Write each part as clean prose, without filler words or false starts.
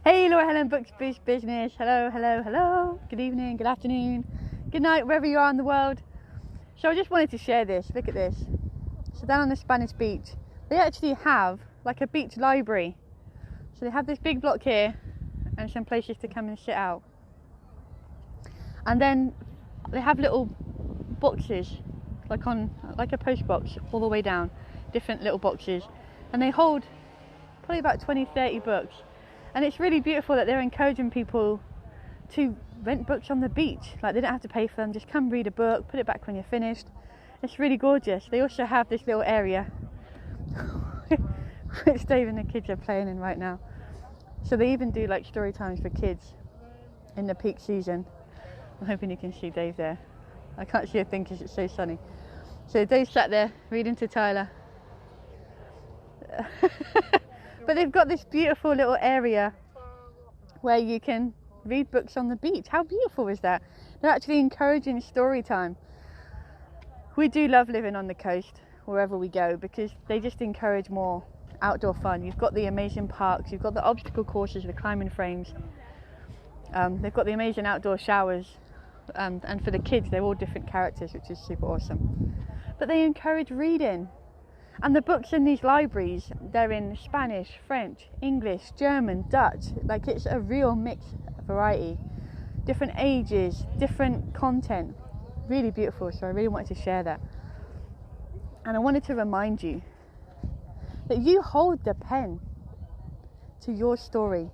Hey, Laura Helen, Books Boost Business. Hello, hello, hello. Good evening, good afternoon, good night, wherever you are in the world. So I just wanted to share this. Look at this. So down on the Spanish beach, they actually have like a beach library. So they have this big block here and some places to come and sit out. And then they have little boxes, like a post box all the way down, different little boxes. And they hold probably about 20, 30 books. And it's really beautiful that they're encouraging people to rent books on the beach. Like, they don't have to pay for them, just come read a book, put it back when you're finished. It's really gorgeous. They also have this little area which Dave and the kids are playing in right now. So they even do like story times for kids in the peak season. I'm hoping you can see Dave there. I can't see a thing because it's so sunny. So Dave sat there reading to Tyler. But they've got this beautiful little area where you can read books on the beach. How beautiful is that? They're actually encouraging story time. We do love living on the coast wherever we go because they just encourage more outdoor fun. You've got the amazing parks, you've got the obstacle courses, the climbing frames. They've got the amazing outdoor showers, and for the kids they're all different characters, which is super awesome. But they encourage reading. And the books in these libraries, they're in Spanish, French, English, German, Dutch. Like, it's a real mixed variety. Different ages, different content. Really beautiful, so I really wanted to share that. And I wanted to remind you that you hold the pen to your story.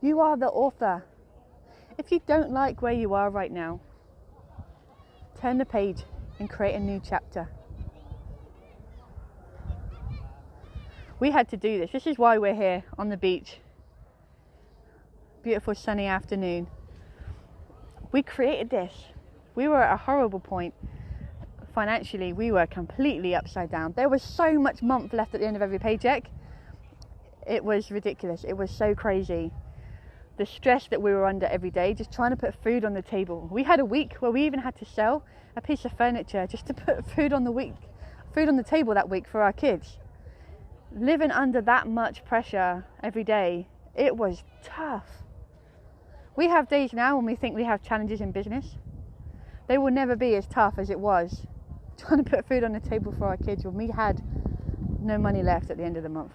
You are the author. If you don't like where you are right now, turn the page and create a new chapter. We had to do this. This is why we're here on the beach. Beautiful sunny afternoon. We created this. We were at a horrible point. Financially, we were completely upside down. There was so much month left at the end of every paycheck. It was ridiculous. It was so crazy. The stress that we were under every day, just trying to put food on the table. We had a week where we even had to sell a piece of furniture just to put food on the table that week for our kids. Living under that much pressure every day, it was tough. We have days now when we think we have challenges in business. They will never be as tough as it was trying to put food on the table for our kids when we had no money left at the end of the month.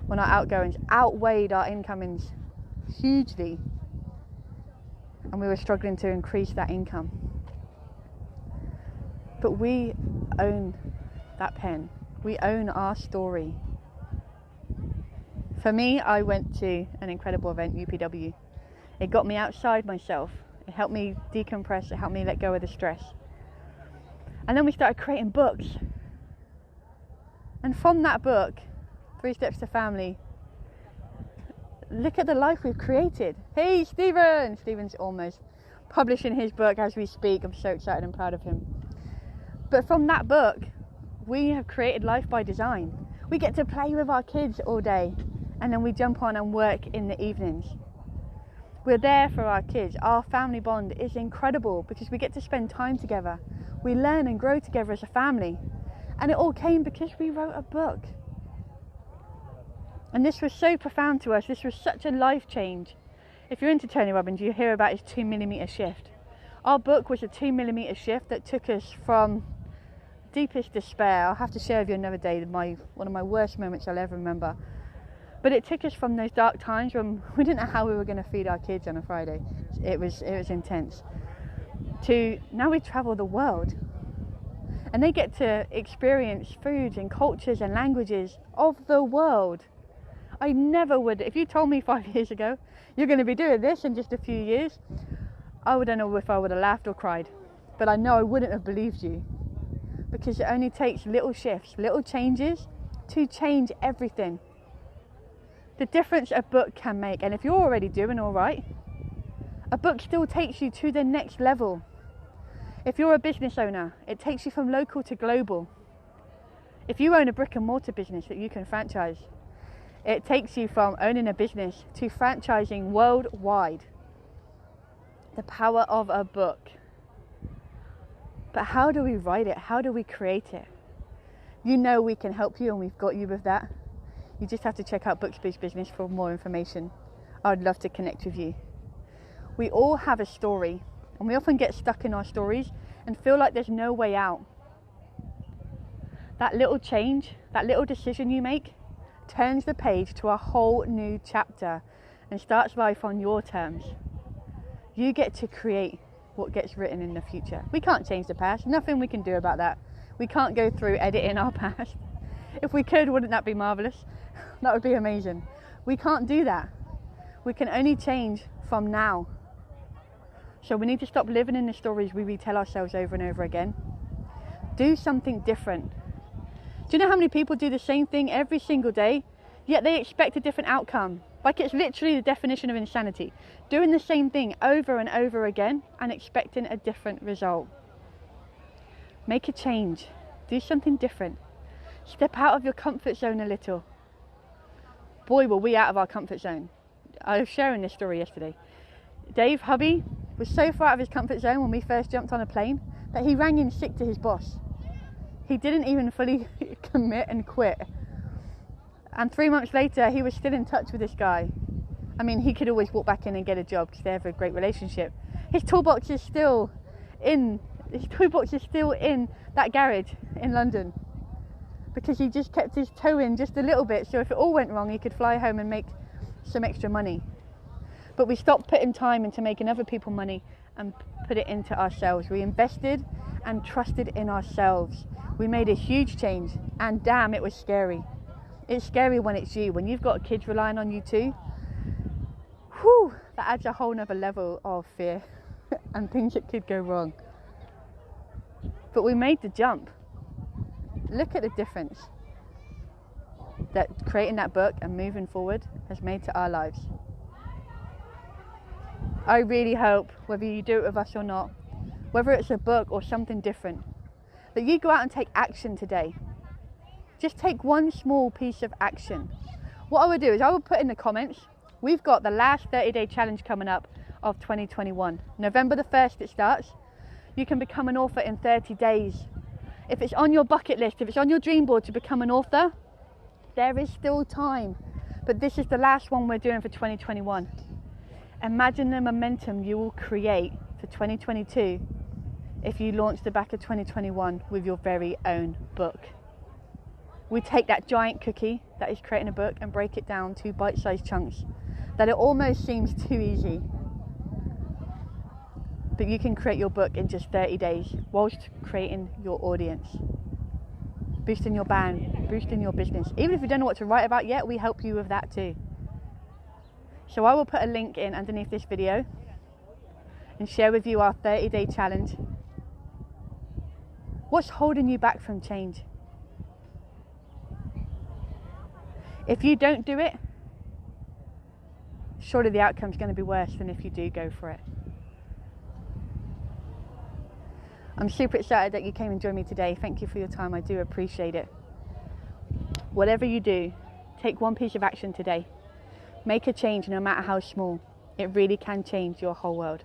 When our outgoings outweighed our incomings hugely and we were struggling to increase that income. But we own that pen. We own our story. For me, I went to an incredible event, UPW. It got me outside myself. It helped me decompress. It helped me let go of the stress. And then we started creating books. And from that book, 3 Steps to Family, look at the life we've created. Hey, Stephen! Stephen's almost publishing his book as we speak. I'm so excited and proud of him. But from that book, we have created life by design. We get to play with our kids all day, and then we jump on and work in the evenings. We're there for our kids. Our family bond is incredible because we get to spend time together. We learn and grow together as a family. And it all came because we wrote a book. And this was so profound to us. This was such a life change. If you're into Tony Robbins, you hear about his 2mm shift. Our book was a 2mm shift that took us from deepest despair. I'll have to share with you another day one of my worst moments I'll ever remember. But it took us from those dark times when we didn't know how we were going to feed our kids on a Friday. It was intense. To now we travel the world. And they get to experience foods and cultures and languages of the world. I never would. If you told me 5 years ago, you're going to be doing this in just a few years, I don't know if I would have laughed or cried. But I know I wouldn't have believed you. Because it only takes little shifts, little changes to change everything. The difference a book can make. And if you're already doing all right, a book still takes you to the next level. If you're a business owner, it takes you from local to global. If you own a brick and mortar business that you can franchise, it takes you from owning a business to franchising worldwide. The power of a book. But how do we write it? How do we create it? You know we can help you, and we've got you with that. You just have to check out Books Boost Business for more information. I would love to connect with you. We all have a story, and we often get stuck in our stories and feel like there's no way out. That little change, that little decision you make, turns the page to a whole new chapter and starts life on your terms. You get to create what gets written in the future. We can't change the past. Nothing we can do about that. We can't go through editing our past. If we could, wouldn't that be marvelous? That would be amazing. We can't do that. We can only change from now. So we need to stop living in the stories we retell ourselves over and over again. Do something different. Do you know how many people do the same thing every single day, yet they expect a different outcome? Like, it's literally the definition of insanity. Doing the same thing over and over again and expecting a different result. Make a change. Do something different. Step out of your comfort zone a little. Boy, were we out of our comfort zone. I was sharing this story yesterday. Dave, hubby, was so far out of his comfort zone when we first jumped on a plane that he rang in sick to his boss. He didn't even fully commit and quit. And 3 months later, he was still in touch with this guy. I mean, he could always walk back in and get a job because they have a great relationship. His toolbox is still in that garage in London because he just kept his toe in just a little bit. So if it all went wrong, he could fly home and make some extra money. But we stopped putting time into making other people money and put it into ourselves. We invested and trusted in ourselves. We made a huge change, and damn, it was scary. It's scary when it's you. When you've got kids relying on you too, whew, that adds a whole nother level of fear and things that could go wrong. But we made the jump. Look at the difference that creating that book and moving forward has made to our lives. I really hope, whether you do it with us or not, whether it's a book or something different, that you go out and take action today. Just take one small piece of action. What I would do is I would put in the comments, we've got the last 30-day challenge coming up of 2021. November the 1st it starts. You can become an author in 30 days. If it's on your bucket list, if it's on your dream board to become an author, there is still time. But this is the last one we're doing for 2021. Imagine the momentum you will create for 2022 if you launch the back of 2021 with your very own book. We take that giant cookie that is creating a book and break it down to bite-sized chunks that it almost seems too easy. But you can create your book in just 30 days whilst creating your audience, boosting your brand, boosting your business. Even if you don't know what to write about yet, we help you with that too. So I will put a link in underneath this video and share with you our 30-day challenge. What's holding you back from change? If you don't do it, surely the outcome's going to be worse than if you do go for it. I'm super excited that you came and joined me today. Thank you for your time. I do appreciate it. Whatever you do, take one piece of action today. Make a change no matter how small. It really can change your whole world.